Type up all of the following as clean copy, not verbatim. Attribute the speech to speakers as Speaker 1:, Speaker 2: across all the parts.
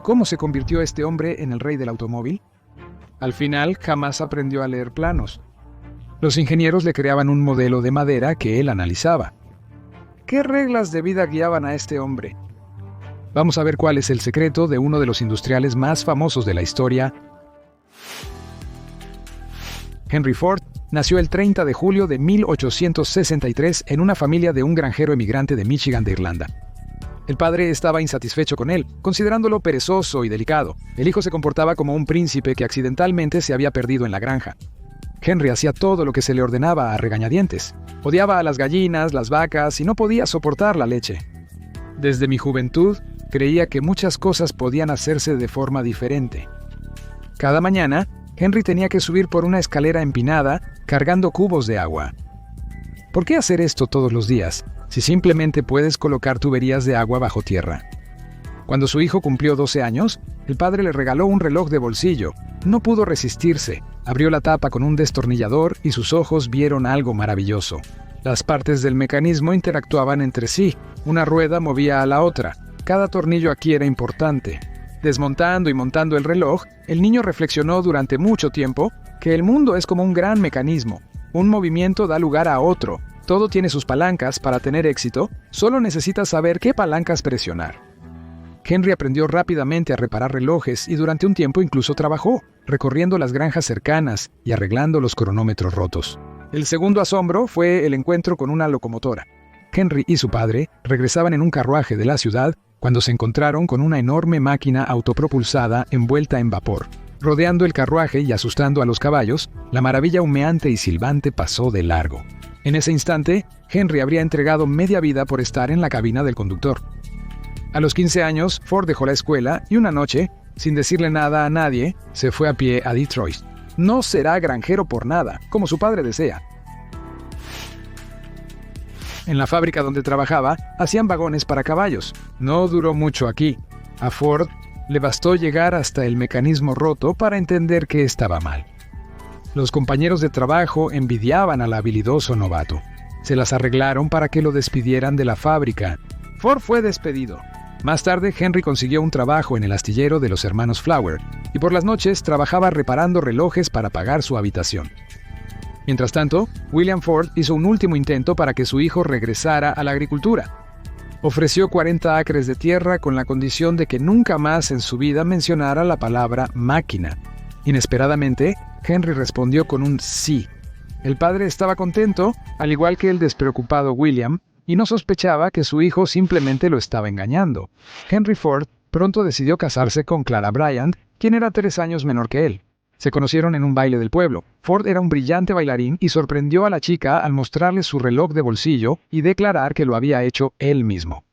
Speaker 1: ¿Cómo se convirtió este hombre en el rey del automóvil? Al final, jamás aprendió a leer planos. Los ingenieros le creaban un modelo de madera que él analizaba. ¿Qué reglas de vida guiaban a este hombre? Vamos a ver cuál es el secreto de uno de los industriales más famosos de la historia. Henry Ford nació el 30 de julio de 1863 en una familia de un granjero emigrante de Michigan de Irlanda. El padre estaba insatisfecho con él, considerándolo perezoso y delicado. El hijo se comportaba como un príncipe que accidentalmente se había perdido en la granja. Henry hacía todo lo que se le ordenaba a regañadientes. Odiaba a las gallinas, las vacas y no podía soportar la leche. Desde mi juventud, creía que muchas cosas podían hacerse de forma diferente. Cada mañana, Henry tenía que subir por una escalera empinada cargando cubos de agua. ¿Por qué hacer esto todos los días, si simplemente puedes colocar tuberías de agua bajo tierra? Cuando su hijo cumplió 12 años, el padre le regaló un reloj de bolsillo. No pudo resistirse, abrió la tapa con un destornillador y sus ojos vieron algo maravilloso. Las partes del mecanismo interactuaban entre sí, una rueda movía a la otra. Cada tornillo aquí era importante. Desmontando y montando el reloj, el niño reflexionó durante mucho tiempo que el mundo es como un gran mecanismo. Un movimiento da lugar a otro. Todo tiene sus palancas para tener éxito, solo necesitas saber qué palancas presionar. Henry aprendió rápidamente a reparar relojes y durante un tiempo incluso trabajó, recorriendo las granjas cercanas y arreglando los cronómetros rotos. El segundo asombro fue el encuentro con una locomotora. Henry y su padre regresaban en un carruaje de la ciudad cuando se encontraron con una enorme máquina autopropulsada envuelta en vapor. Rodeando el carruaje y asustando a los caballos, la maravilla humeante y silbante pasó de largo. En ese instante, Henry habría entregado media vida por estar en la cabina del conductor. A los 15 años, Ford dejó la escuela y una noche, sin decirle nada a nadie, se fue a pie a Detroit. No será granjero por nada, como su padre desea. En la fábrica donde trabajaba, hacían vagones para caballos. No duró mucho aquí. A Ford le bastó llegar hasta el mecanismo roto para entender que estaba mal. Los compañeros de trabajo envidiaban al habilidoso novato. Se las arreglaron para que lo despidieran de la fábrica. Ford fue despedido. Más tarde, Henry consiguió un trabajo en el astillero de los hermanos Flower, y por las noches trabajaba reparando relojes para pagar su habitación. Mientras tanto, William Ford hizo un último intento para que su hijo regresara a la agricultura. Ofreció 40 acres de tierra con la condición de que nunca más en su vida mencionara la palabra máquina. Inesperadamente, Henry respondió con un sí. El padre estaba contento, al igual que el despreocupado William, y no sospechaba que su hijo simplemente lo estaba engañando. Henry Ford pronto decidió casarse con Clara Bryant, quien era 3 años menor que él. Se conocieron en un baile del pueblo. Ford era un brillante bailarín y sorprendió a la chica al mostrarle su reloj de bolsillo y declarar que lo había hecho él mismo.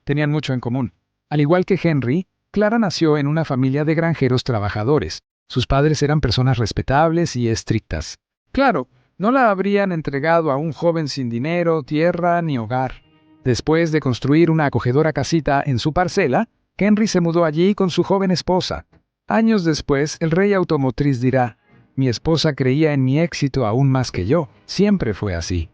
Speaker 1: Tenían mucho en común. Al igual que Henry, Clara nació en una familia de granjeros trabajadores. Sus padres eran personas respetables y estrictas. Claro, no la habrían entregado a un joven sin dinero, tierra ni hogar. Después de construir una acogedora casita en su parcela, Henry se mudó allí con su joven esposa. Años después, el rey automotriz dirá: «Mi esposa creía en mi éxito aún más que yo. Siempre fue así».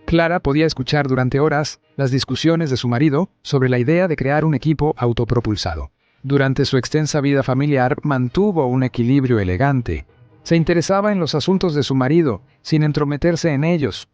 Speaker 1: Clara podía escuchar durante horas las discusiones de su marido sobre la idea de crear un equipo autopropulsado. Durante su extensa vida familiar mantuvo un equilibrio elegante. Se interesaba en los asuntos de su marido, sin entrometerse en ellos.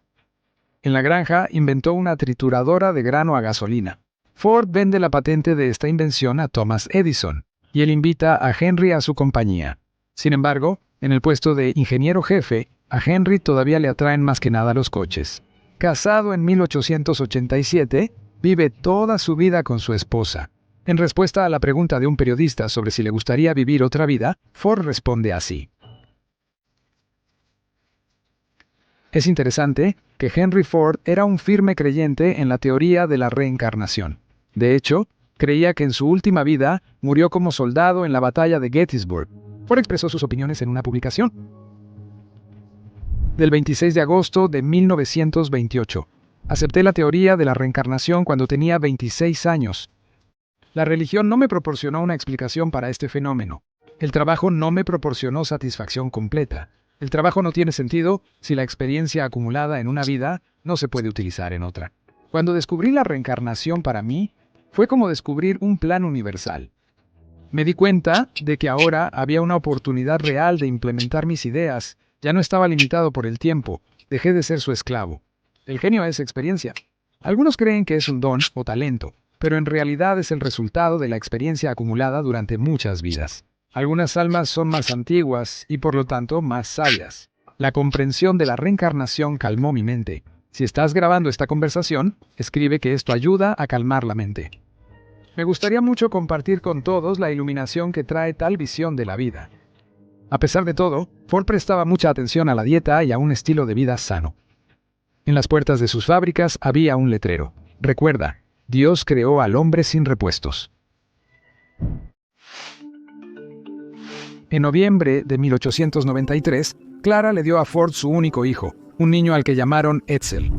Speaker 1: En la granja inventó una trituradora de grano a gasolina. Ford vende la patente de esta invención a Thomas Edison, y él invita a Henry a su compañía. Sin embargo, en el puesto de ingeniero jefe, a Henry todavía le atraen más que nada los coches. Casado en 1887, vive toda su vida con su esposa. En respuesta a la pregunta de un periodista sobre si le gustaría vivir otra vida, Ford responde así. Es interesante que Henry Ford era un firme creyente en la teoría de la reencarnación. De hecho, creía que en su última vida murió como soldado en la batalla de Gettysburg. Ford expresó sus opiniones en una publicación del 26 de agosto de 1928. Acepté la teoría de la reencarnación cuando tenía 26 años. La religión no me proporcionó una explicación para este fenómeno. El trabajo no me proporcionó satisfacción completa. El trabajo no tiene sentido si la experiencia acumulada en una vida no se puede utilizar en otra. Cuando descubrí la reencarnación para mí, fue como descubrir un plan universal. Me di cuenta de que ahora había una oportunidad real de implementar mis ideas. Ya no estaba limitado por el tiempo. Dejé de ser su esclavo. El genio es experiencia. Algunos creen que es un don o talento, pero en realidad es el resultado de la experiencia acumulada durante muchas vidas. Algunas almas son más antiguas y por lo tanto más sabias. La comprensión de la reencarnación calmó mi mente. Si estás grabando esta conversación, escribe que esto ayuda a calmar la mente. Me gustaría mucho compartir con todos la iluminación que trae tal visión de la vida. A pesar de todo, Ford prestaba mucha atención a la dieta y a un estilo de vida sano. En las puertas de sus fábricas había un letrero. Recuerda, Dios creó al hombre sin repuestos. En noviembre de 1893, Clara le dio a Ford su único hijo, un niño al que llamaron Edsel.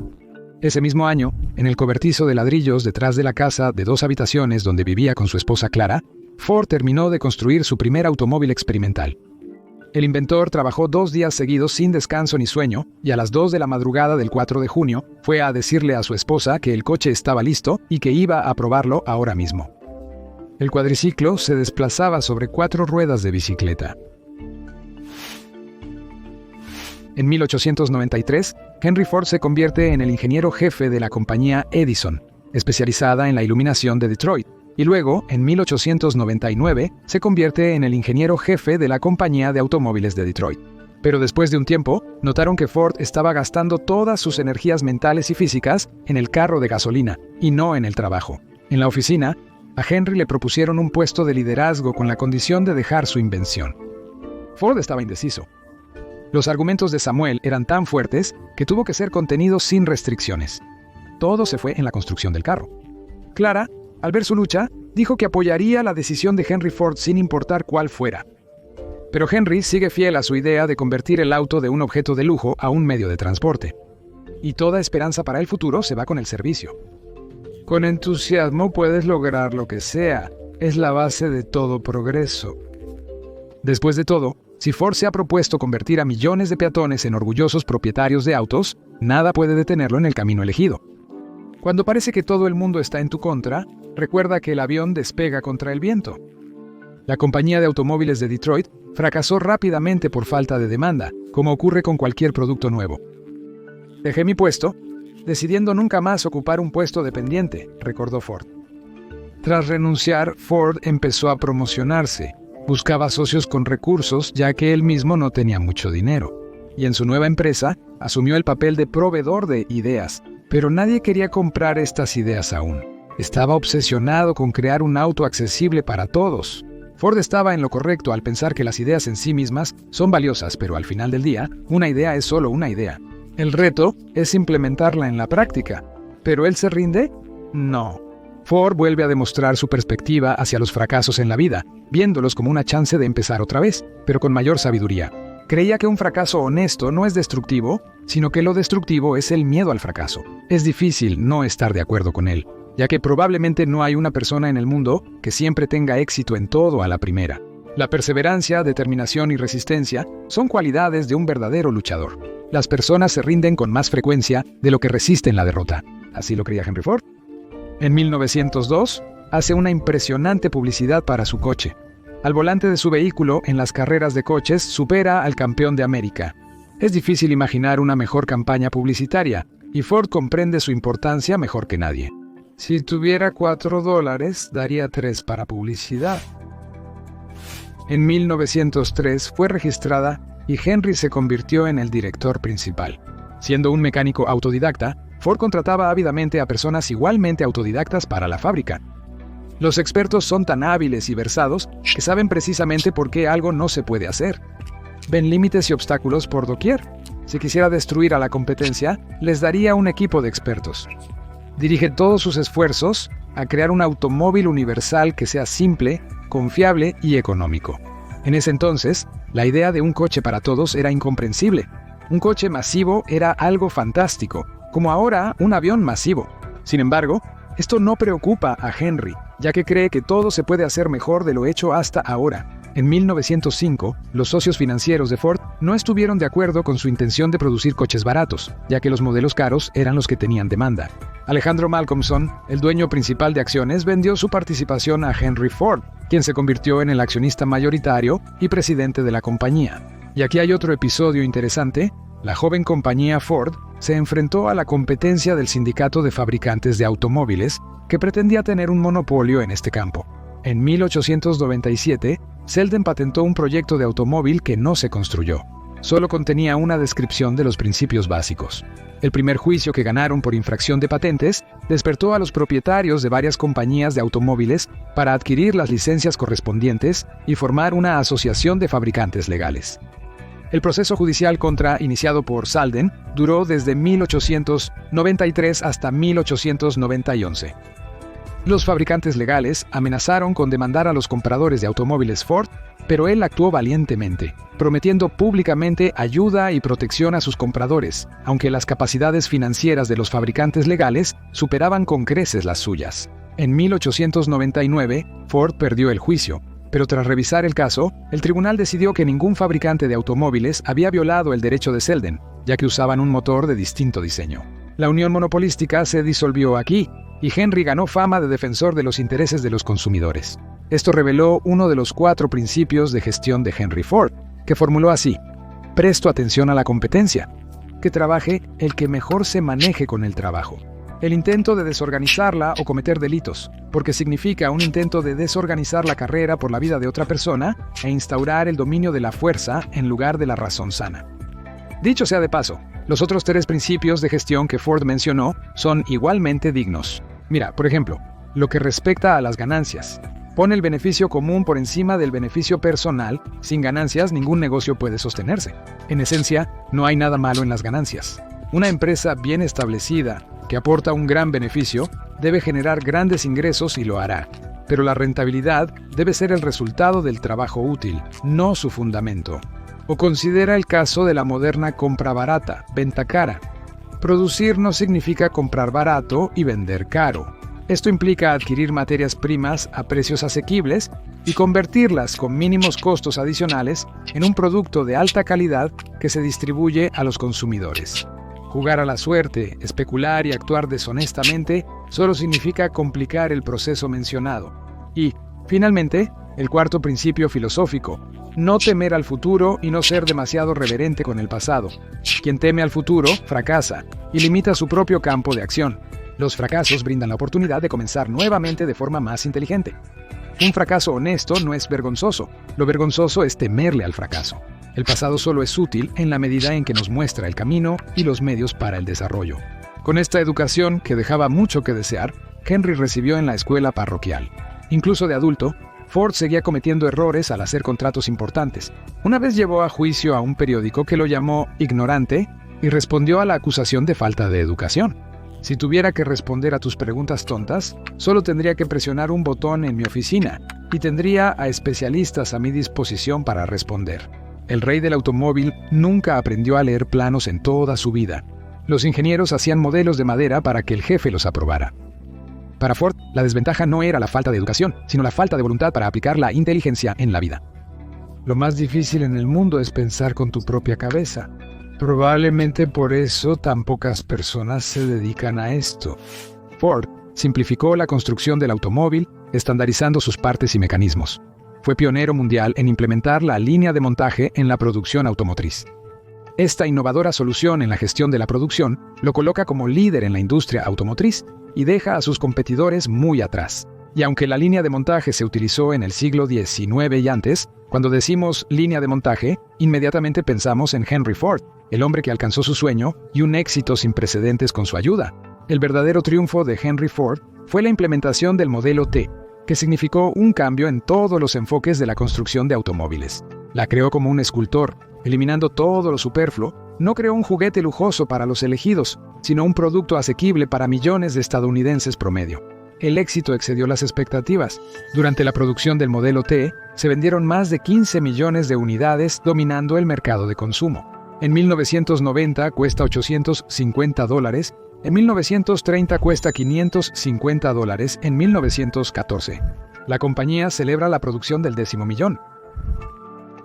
Speaker 1: Ese mismo año, en el cobertizo de ladrillos detrás de la casa de 2 habitaciones donde vivía con su esposa Clara, Ford terminó de construir su primer automóvil experimental. El inventor trabajó 2 días seguidos sin descanso ni sueño, y a las 2 de la madrugada del 4 de junio fue a decirle a su esposa que el coche estaba listo y que iba a probarlo ahora mismo. El cuadriciclo se desplazaba sobre 4 ruedas de bicicleta. En 1893, Henry Ford se convierte en el ingeniero jefe de la compañía Edison, especializada en la iluminación de Detroit, y luego, en 1899, se convierte en el ingeniero jefe de la compañía de automóviles de Detroit. Pero después de un tiempo, notaron que Ford estaba gastando todas sus energías mentales y físicas en el carro de gasolina, y no en el trabajo. En la oficina, a Henry le propusieron un puesto de liderazgo con la condición de dejar su invención. Ford estaba indeciso. Los argumentos de Samuel eran tan fuertes que tuvo que ser contenido sin restricciones. Todo se fue en la construcción del carro. Clara, al ver su lucha, dijo que apoyaría la decisión de Henry Ford sin importar cuál fuera. Pero Henry sigue fiel a su idea de convertir el auto de un objeto de lujo a un medio de transporte. Y toda esperanza para el futuro se va con el servicio. Con entusiasmo puedes lograr lo que sea. Es la base de todo progreso. Después de todo, si Ford se ha propuesto convertir a millones de peatones en orgullosos propietarios de autos, nada puede detenerlo en el camino elegido. Cuando parece que todo el mundo está en tu contra, recuerda que el avión despega contra el viento. La compañía de automóviles de Detroit fracasó rápidamente por falta de demanda, como ocurre con cualquier producto nuevo. Dejé mi puesto, decidiendo nunca más ocupar un puesto dependiente, recordó Ford. Tras renunciar, Ford empezó a promocionarse. Buscaba socios con recursos, ya que él mismo no tenía mucho dinero. Y en su nueva empresa, asumió el papel de proveedor de ideas. Pero nadie quería comprar estas ideas aún. Estaba obsesionado con crear un auto accesible para todos. Ford estaba en lo correcto al pensar que las ideas en sí mismas son valiosas, pero al final del día, una idea es solo una idea. El reto es implementarla en la práctica. ¿Pero él se rinde? No. Ford vuelve a demostrar su perspectiva hacia los fracasos en la vida, viéndolos como una chance de empezar otra vez, pero con mayor sabiduría. Creía que un fracaso honesto no es destructivo, sino que lo destructivo es el miedo al fracaso. Es difícil no estar de acuerdo con él, ya que probablemente no hay una persona en el mundo que siempre tenga éxito en todo a la primera. La perseverancia, determinación y resistencia son cualidades de un verdadero luchador. Las personas se rinden con más frecuencia de lo que resisten la derrota. Así lo creía Henry Ford. En 1902, hace una impresionante publicidad para su coche. Al volante de su vehículo, en las carreras de coches, supera al campeón de América. Es difícil imaginar una mejor campaña publicitaria, y Ford comprende su importancia mejor que nadie. Si tuviera $4, daría 3 para publicidad. En 1903 fue registrada y Henry se convirtió en el director principal. Siendo un mecánico autodidacta, Ford contrataba ávidamente a personas igualmente autodidactas para la fábrica. Los expertos son tan hábiles y versados que saben precisamente por qué algo no se puede hacer. Ven límites y obstáculos por doquier. Si quisiera destruir a la competencia, les daría un equipo de expertos. Dirige todos sus esfuerzos a crear un automóvil universal que sea simple, confiable y económico. En ese entonces, la idea de un coche para todos era incomprensible. Un coche masivo era algo fantástico, como ahora un avión masivo. Sin embargo, esto no preocupa a Henry. ya que cree que todo se puede hacer mejor de lo hecho hasta ahora. En 1905, los socios financieros de Ford no estuvieron de acuerdo con su intención de producir coches baratos, ya que los modelos caros eran los que tenían demanda. Alejandro Malcolmson, el dueño principal de acciones, vendió su participación a Henry Ford, quien se convirtió en el accionista mayoritario y presidente de la compañía. Y aquí hay otro episodio interesante. La joven compañía Ford se enfrentó a la competencia del sindicato de fabricantes de automóviles, que pretendía tener un monopolio en este campo. En 1897, Selden patentó un proyecto de automóvil que no se construyó. Solo contenía una descripción de los principios básicos. El primer juicio que ganaron por infracción de patentes despertó a los propietarios de varias compañías de automóviles para adquirir las licencias correspondientes y formar una asociación de fabricantes legales. El proceso judicial iniciado por Selden duró desde 1893 hasta 1891. Los fabricantes legales amenazaron con demandar a los compradores de automóviles Ford, pero él actuó valientemente, prometiendo públicamente ayuda y protección a sus compradores, aunque las capacidades financieras de los fabricantes legales superaban con creces las suyas. En 1899, Ford perdió el juicio, pero tras revisar el caso, el tribunal decidió que ningún fabricante de automóviles había violado el derecho de Selden, ya que usaban un motor de distinto diseño. La unión monopolística se disolvió aquí, y Henry ganó fama de defensor de los intereses de los consumidores. Esto reveló uno de los 4 principios de gestión de Henry Ford, que formuló así: presto atención a la competencia, que trabaje el que mejor se maneje con el trabajo. El intento de desorganizarla o cometer delitos, porque significa un intento de desorganizar la carrera por la vida de otra persona e instaurar el dominio de la fuerza en lugar de la razón sana. Dicho sea de paso, los otros 3 principios de gestión que Ford mencionó son igualmente dignos. Mira, por ejemplo, lo que respecta a las ganancias. Pone el beneficio común por encima del beneficio personal. Sin ganancias, ningún negocio puede sostenerse. En esencia, no hay nada malo en las ganancias. Una empresa bien establecida, que aporta un gran beneficio, debe generar grandes ingresos y lo hará. Pero la rentabilidad debe ser el resultado del trabajo útil, no su fundamento. O considera el caso de la moderna compra barata, venta cara. Producir no significa comprar barato y vender caro. Esto implica adquirir materias primas a precios asequibles y convertirlas con mínimos costos adicionales en un producto de alta calidad que se distribuye a los consumidores. Jugar a la suerte, especular y actuar deshonestamente solo significa complicar el proceso mencionado. Y, finalmente, el 4º principio filosófico: no temer al futuro y no ser demasiado reverente con el pasado. Quien teme al futuro fracasa y limita su propio campo de acción. Los fracasos brindan la oportunidad de comenzar nuevamente de forma más inteligente. Un fracaso honesto no es vergonzoso. Lo vergonzoso es temerle al fracaso. El pasado solo es útil en la medida en que nos muestra el camino y los medios para el desarrollo. Con esta educación, que dejaba mucho que desear, Henry recibió en la escuela parroquial. Incluso de adulto, Ford seguía cometiendo errores al hacer contratos importantes. Una vez llevó a juicio a un periódico que lo llamó ignorante y respondió a la acusación de falta de educación. Si tuviera que responder a tus preguntas tontas, solo tendría que presionar un botón en mi oficina y tendría a especialistas a mi disposición para responder. El rey del automóvil nunca aprendió a leer planos en toda su vida. Los ingenieros hacían modelos de madera para que el jefe los aprobara. Para Ford, la desventaja no era la falta de educación, sino la falta de voluntad para aplicar la inteligencia en la vida. Lo más difícil en el mundo es pensar con tu propia cabeza. Probablemente por eso tan pocas personas se dedican a esto. Ford simplificó la construcción del automóvil, estandarizando sus partes y mecanismos. Fue pionero mundial en implementar la línea de montaje en la producción automotriz. Esta innovadora solución en la gestión de la producción lo coloca como líder en la industria automotriz y deja a sus competidores muy atrás. Y aunque la línea de montaje se utilizó en el siglo XIX y antes, cuando decimos línea de montaje, inmediatamente pensamos en Henry Ford, el hombre que alcanzó su sueño y un éxito sin precedentes con su ayuda. El verdadero triunfo de Henry Ford fue la implementación del modelo T, que significó un cambio en todos los enfoques de la construcción de automóviles. La creó como un escultor, eliminando todo lo superfluo. No creó un juguete lujoso para los elegidos, sino un producto asequible para millones de estadounidenses promedio. El éxito excedió las expectativas. Durante la producción del modelo T, se vendieron más de 15 millones de unidades, dominando el mercado de consumo. En 1990 cuesta $850 en 1930 cuesta $550 en 1914. La compañía celebra la producción del 10.000.000 millón.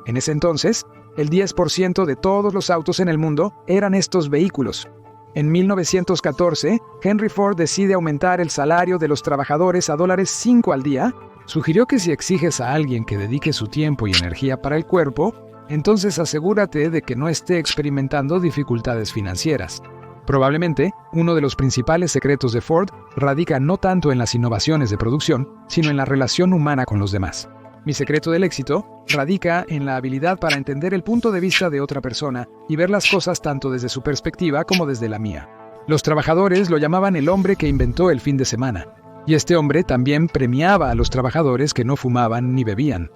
Speaker 1: En ese entonces, el 10% de todos los autos en el mundo eran estos vehículos. En 1914, Henry Ford decide aumentar el salario de los trabajadores a $5 al día. Sugirió que si exiges a alguien que dedique su tiempo y energía para el cuerpo, entonces asegúrate de que no esté experimentando dificultades financieras. Probablemente, uno de los principales secretos de Ford radica no tanto en las innovaciones de producción, sino en la relación humana con los demás. Mi secreto del éxito radica en la habilidad para entender el punto de vista de otra persona y ver las cosas tanto desde su perspectiva como desde la mía. Los trabajadores lo llamaban el hombre que inventó el fin de semana, y este hombre también premiaba a los trabajadores que no fumaban ni bebían.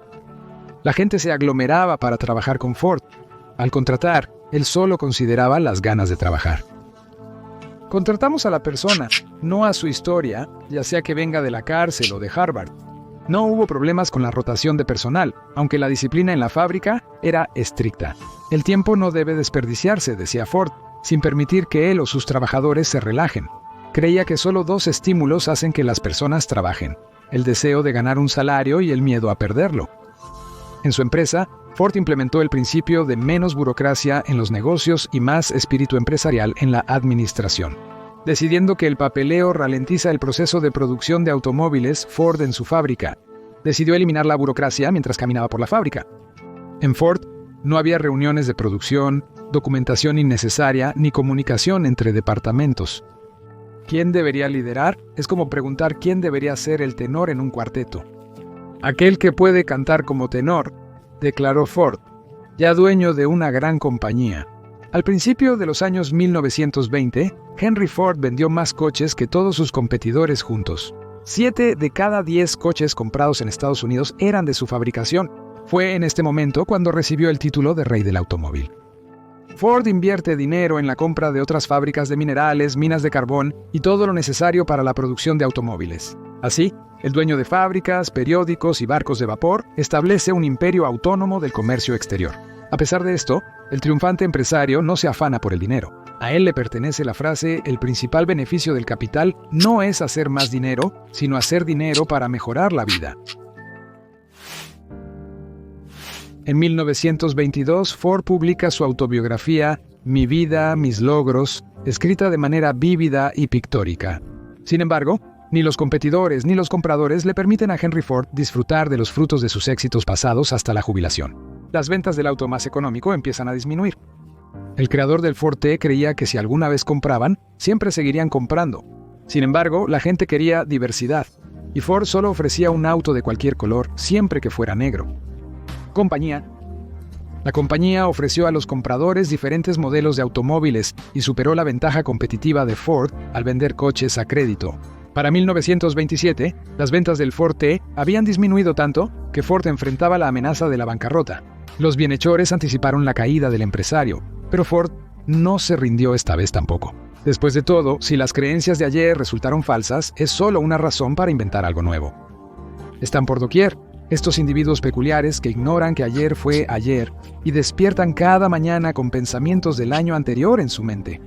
Speaker 1: La gente se aglomeraba para trabajar con Ford. Al contratar, él solo consideraba las ganas de trabajar. Contratamos a la persona, no a su historia, ya sea que venga de la cárcel o de Harvard. No hubo problemas con la rotación de personal, aunque la disciplina en la fábrica era estricta. El tiempo no debe desperdiciarse, decía Ford, sin permitir que él o sus trabajadores se relajen. Creía que solo 2 estímulos hacen que las personas trabajen: el deseo de ganar un salario y el miedo a perderlo. En su empresa, Ford implementó el principio de menos burocracia en los negocios y más espíritu empresarial en la administración. Decidiendo que el papeleo ralentiza el proceso de producción de automóviles, Ford en su fábrica decidió eliminar la burocracia mientras caminaba por la fábrica. En Ford no había reuniones de producción, documentación innecesaria ni comunicación entre departamentos. ¿Quién debería liderar? Es como preguntar quién debería ser el tenor en un cuarteto. Aquel que puede cantar como tenor, declaró Ford, ya dueño de una gran compañía. Al principio de los años 1920, Henry Ford vendió más coches que todos sus competidores juntos. 7 de cada 10 coches comprados en Estados Unidos eran de su fabricación. Fue en este momento cuando recibió el título de rey del automóvil. Ford invierte dinero en la compra de otras fábricas de minerales, minas de carbón y todo lo necesario para la producción de automóviles. Así, el dueño de fábricas, periódicos y barcos de vapor establece un imperio autónomo del comercio exterior. A pesar de esto, el triunfante empresario no se afana por el dinero. A él le pertenece la frase: el principal beneficio del capital no es hacer más dinero, sino hacer dinero para mejorar la vida. En 1922, Ford publica su autobiografía Mi vida, mis logros, escrita de manera vívida y pictórica. Sin embargo, ni los competidores ni los compradores le permiten a Henry Ford disfrutar de los frutos de sus éxitos pasados hasta la jubilación. Las ventas del auto más económico empiezan a disminuir. El creador del Ford T creía que si alguna vez compraban, siempre seguirían comprando. Sin embargo, la gente quería diversidad, y Ford solo ofrecía un auto de cualquier color, siempre que fuera negro. La compañía ofreció a los compradores diferentes modelos de automóviles y superó la ventaja competitiva de Ford al vender coches a crédito. Para 1927, las ventas del Ford T habían disminuido tanto que Ford enfrentaba la amenaza de la bancarrota. Los bienhechores anticiparon la caída del empresario, pero Ford no se rindió esta vez tampoco. Después de todo, si las creencias de ayer resultaron falsas, es solo una razón para inventar algo nuevo. Están por doquier, estos individuos peculiares que ignoran que ayer fue ayer y despiertan cada mañana con pensamientos del año anterior en su mente.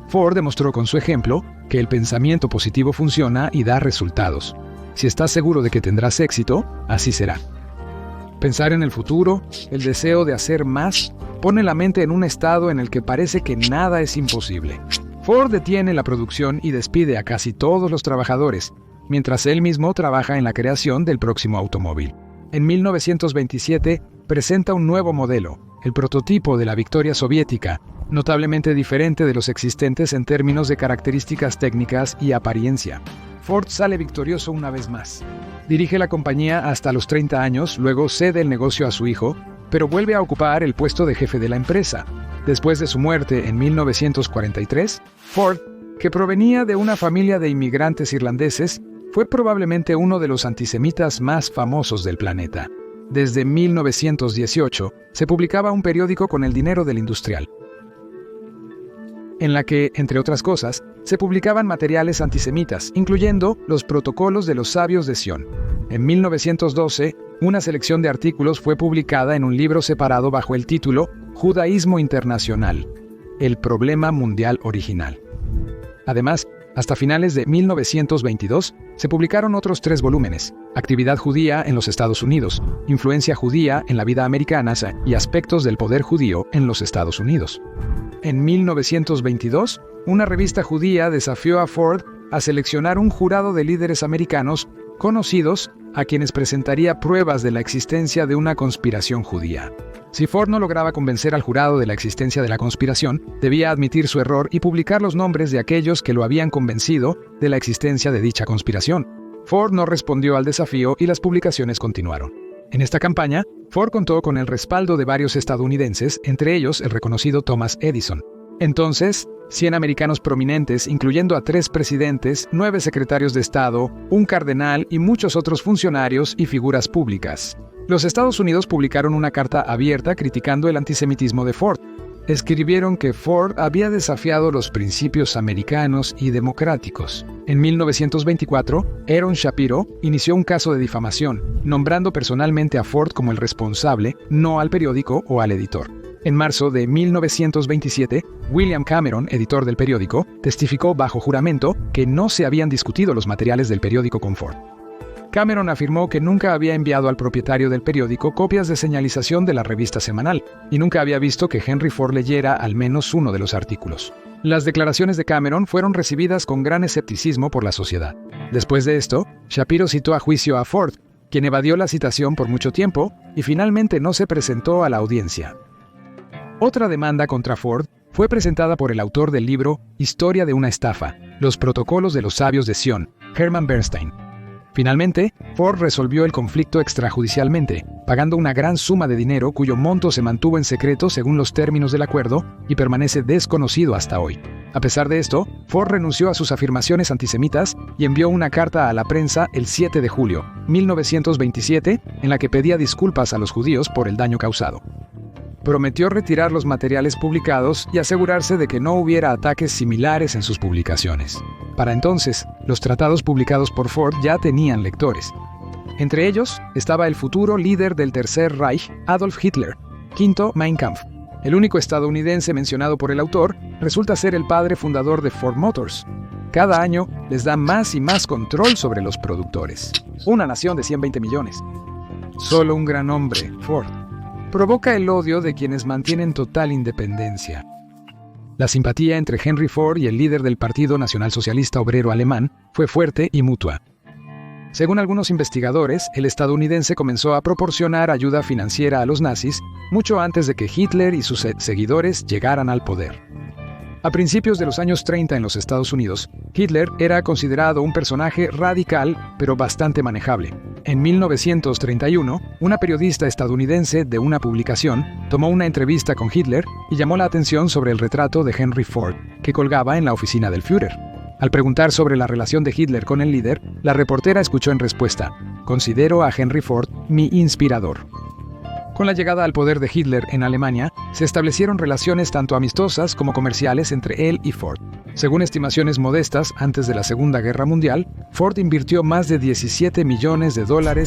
Speaker 1: Ford demostró con su ejemplo que el pensamiento positivo funciona y da resultados. Si estás seguro de que tendrás éxito, así será. Pensar en el futuro, el deseo de hacer más, pone la mente en un estado en el que parece que nada es imposible. Ford detiene la producción y despide a casi todos los trabajadores, mientras él mismo trabaja en la creación del próximo automóvil. En 1927 presenta un nuevo modelo, el prototipo de la Victoria soviética, notablemente diferente de los existentes en términos de características técnicas y apariencia. Ford sale victorioso una vez más. Dirige la compañía hasta los 30 años, luego cede el negocio a su hijo, pero vuelve a ocupar el puesto de jefe de la empresa. Después de su muerte en 1943, Ford, que provenía de una familia de inmigrantes irlandeses, fue probablemente uno de los antisemitas más famosos del planeta. Desde 1918 se publicaba un periódico con el dinero del industrial, en la que, entre otras cosas, se publicaban materiales antisemitas, incluyendo los protocolos de los sabios de Sion. En 1912, una selección de artículos fue publicada en un libro separado bajo el título Judaísmo Internacional, el problema mundial original. Además, hasta finales de 1922, se publicaron otros 3 volúmenes: Actividad judía en los Estados Unidos, Influencia judía en la vida americana y Aspectos del poder judío en los Estados Unidos. En 1922, una revista judía desafió a Ford a seleccionar un jurado de líderes americanos conocidos a quienes presentaría pruebas de la existencia de una conspiración judía. Si Ford no lograba convencer al jurado de la existencia de la conspiración, debía admitir su error y publicar los nombres de aquellos que lo habían convencido de la existencia de dicha conspiración. Ford no respondió al desafío y las publicaciones continuaron. En esta campaña, Ford contó con el respaldo de varios estadounidenses, entre ellos el reconocido Thomas Edison. Entonces, 100 americanos prominentes, incluyendo a 3 presidentes, 9 secretarios de Estado, un cardenal y muchos otros funcionarios y figuras públicas. Los Estados Unidos publicaron una carta abierta criticando el antisemitismo de Ford. Escribieron que Ford había desafiado los principios americanos y democráticos. En 1924, Aaron Shapiro inició un caso de difamación, nombrando personalmente a Ford como el responsable, no al periódico o al editor. En marzo de 1927, William Cameron, editor del periódico, testificó bajo juramento que no se habían discutido los materiales del periódico con Ford. Cameron afirmó que nunca había enviado al propietario del periódico copias de señalización de la revista semanal y nunca había visto que Henry Ford leyera al menos uno de los artículos. Las declaraciones de Cameron fueron recibidas con gran escepticismo por la sociedad. Después de esto, Shapiro citó a juicio a Ford, quien evadió la citación por mucho tiempo y finalmente no se presentó a la audiencia. Otra demanda contra Ford fue presentada por el autor del libro Historia de una estafa, Los protocolos de los sabios de Sion, Hermann Bernstein. Finalmente, Ford resolvió el conflicto extrajudicialmente, pagando una gran suma de dinero cuyo monto se mantuvo en secreto según los términos del acuerdo y permanece desconocido hasta hoy. A pesar de esto, Ford renunció a sus afirmaciones antisemitas y envió una carta a la prensa el 7 de julio, 1927, en la que pedía disculpas a los judíos por el daño causado. Prometió retirar los materiales publicados y asegurarse de que no hubiera ataques similares en sus publicaciones. Para entonces, los tratados publicados por Ford ya tenían lectores. Entre ellos estaba el futuro líder del Tercer Reich, Adolf Hitler, quinto Mein Kampf. El único estadounidense mencionado por el autor resulta ser el padre fundador de Ford Motors. Cada año les da más y más control sobre los productores. Una nación de 120 millones. Solo un gran hombre, Ford, provoca el odio de quienes mantienen total independencia. La simpatía entre Henry Ford y el líder del Partido Nacional Socialista Obrero Alemán fue fuerte y mutua. Según algunos investigadores, el estadounidense comenzó a proporcionar ayuda financiera a los nazis mucho antes de que Hitler y sus seguidores llegaran al poder. A principios de los años 30 en los Estados Unidos, Hitler era considerado un personaje radical, pero bastante manejable. En 1931, una periodista estadounidense de una publicación tomó una entrevista con Hitler y llamó la atención sobre el retrato de Henry Ford, que colgaba en la oficina del Führer. Al preguntar sobre la relación de Hitler con el líder, la reportera escuchó en respuesta: «Considero a Henry Ford mi inspirador». Con la llegada al poder de Hitler en Alemania, se establecieron relaciones tanto amistosas como comerciales entre él y Ford. Según estimaciones modestas, antes de la Segunda Guerra Mundial, Ford invirtió más de $17 millones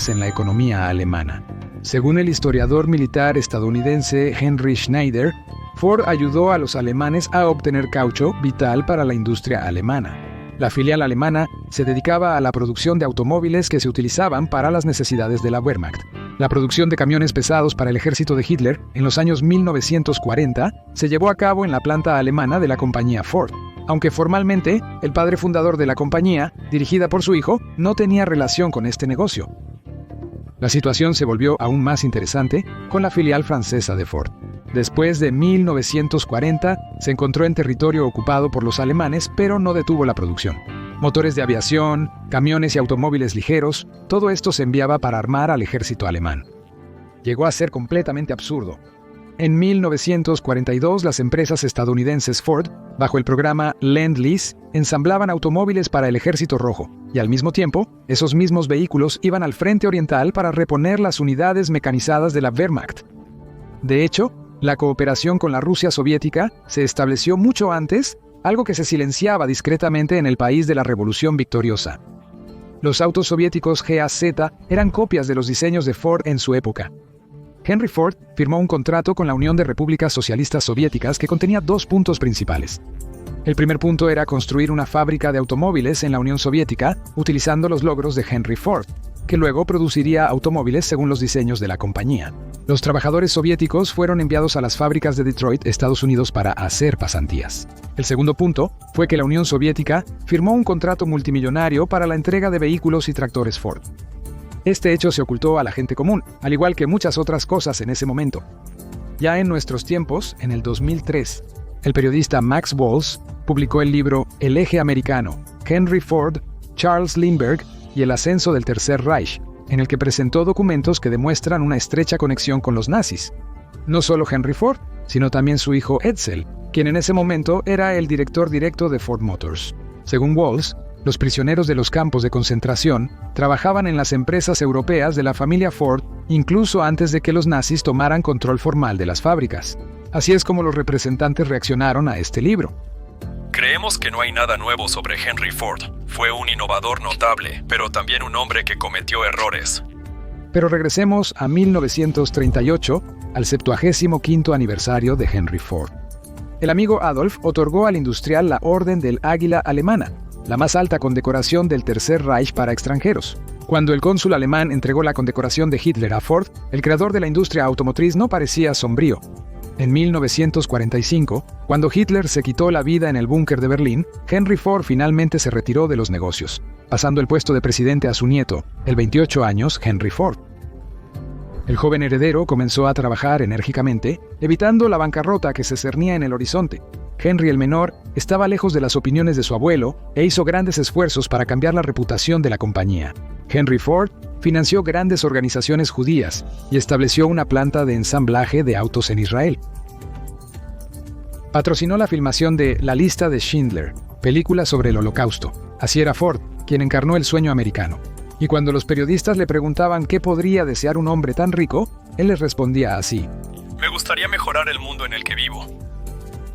Speaker 1: en la economía alemana. Según el historiador militar estadounidense Henry Schneider, Ford ayudó a los alemanes a obtener caucho, vital para la industria alemana. La filial alemana se dedicaba a la producción de automóviles que se utilizaban para las necesidades de la Wehrmacht. La producción de camiones pesados para el ejército de Hitler en los años 1940 se llevó a cabo en la planta alemana de la compañía Ford, aunque formalmente el padre fundador de la compañía, dirigida por su hijo, no tenía relación con este negocio. La situación se volvió aún más interesante con la filial francesa de Ford. Después de 1940, se encontró en territorio ocupado por los alemanes, pero no detuvo la producción. Motores de aviación, camiones y automóviles ligeros, todo esto se enviaba para armar al ejército alemán. Llegó a ser completamente absurdo. En 1942, las empresas estadounidenses Ford, bajo el programa Lend-Lease, ensamblaban automóviles para el Ejército Rojo, y al mismo tiempo, esos mismos vehículos iban al frente oriental para reponer las unidades mecanizadas de la Wehrmacht. De hecho, la cooperación con la Rusia soviética se estableció mucho antes, algo que se silenciaba discretamente en el país de la Revolución Victoriosa. Los autos soviéticos GAZ eran copias de los diseños de Ford en su época. Henry Ford firmó un contrato con la Unión de Repúblicas Socialistas Soviéticas que contenía 2 puntos principales. El primer punto era construir una fábrica de automóviles en la Unión Soviética utilizando los logros de Henry Ford, que luego produciría automóviles según los diseños de la compañía. Los trabajadores soviéticos fueron enviados a las fábricas de Detroit, Estados Unidos, para hacer pasantías. El segundo punto fue que la Unión Soviética firmó un contrato multimillonario para la entrega de vehículos y tractores Ford. Este hecho se ocultó a la gente común, al igual que muchas otras cosas en ese momento. Ya en nuestros tiempos, en el 2003, el periodista Max Walsh publicó el libro El eje americano, Henry Ford, Charles Lindbergh y el ascenso del Tercer Reich, en el que presentó documentos que demuestran una estrecha conexión con los nazis. No solo Henry Ford, sino también su hijo Edsel, quien en ese momento era el director directo de Ford Motors. Según Walsh, los prisioneros de los campos de concentración trabajaban en las empresas europeas de la familia Ford incluso antes de que los nazis tomaran control formal de las fábricas. Así es como los representantes reaccionaron a este libro.
Speaker 2: Creemos que no hay nada nuevo sobre Henry Ford. Fue un innovador notable, pero también un hombre que cometió errores.
Speaker 1: Pero regresemos a 1938, al 75º aniversario de Henry Ford. El amigo Adolf otorgó al industrial la Orden del Águila Alemana, la más alta condecoración del Tercer Reich para extranjeros. Cuando el cónsul alemán entregó la condecoración de Hitler a Ford, el creador de la industria automotriz no parecía sombrío. En 1945, cuando Hitler se quitó la vida en el búnker de Berlín, Henry Ford finalmente se retiró de los negocios, pasando el puesto de presidente a su nieto, el 28 años Henry Ford. El joven heredero comenzó a trabajar enérgicamente, evitando la bancarrota que se cernía en el horizonte. Henry el menor estaba lejos de las opiniones de su abuelo e hizo grandes esfuerzos para cambiar la reputación de la compañía. Henry Ford financió grandes organizaciones judías y estableció una planta de ensamblaje de autos en Israel. Patrocinó la filmación de La lista de Schindler, película sobre el Holocausto. Así era Ford, quien encarnó el sueño americano. Y cuando los periodistas le preguntaban qué podría desear un hombre tan rico, él les respondía así:
Speaker 2: Me gustaría mejorar el mundo en el que vivo.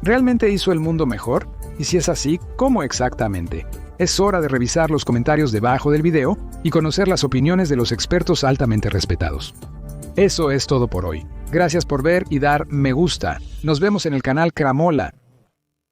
Speaker 1: ¿Realmente hizo el mundo mejor? Y si es así, ¿cómo exactamente? Es hora de revisar los comentarios debajo del video y conocer las opiniones de los expertos altamente respetados. Eso es todo por hoy. Gracias por ver y dar me gusta. Nos vemos en el canal Cramola.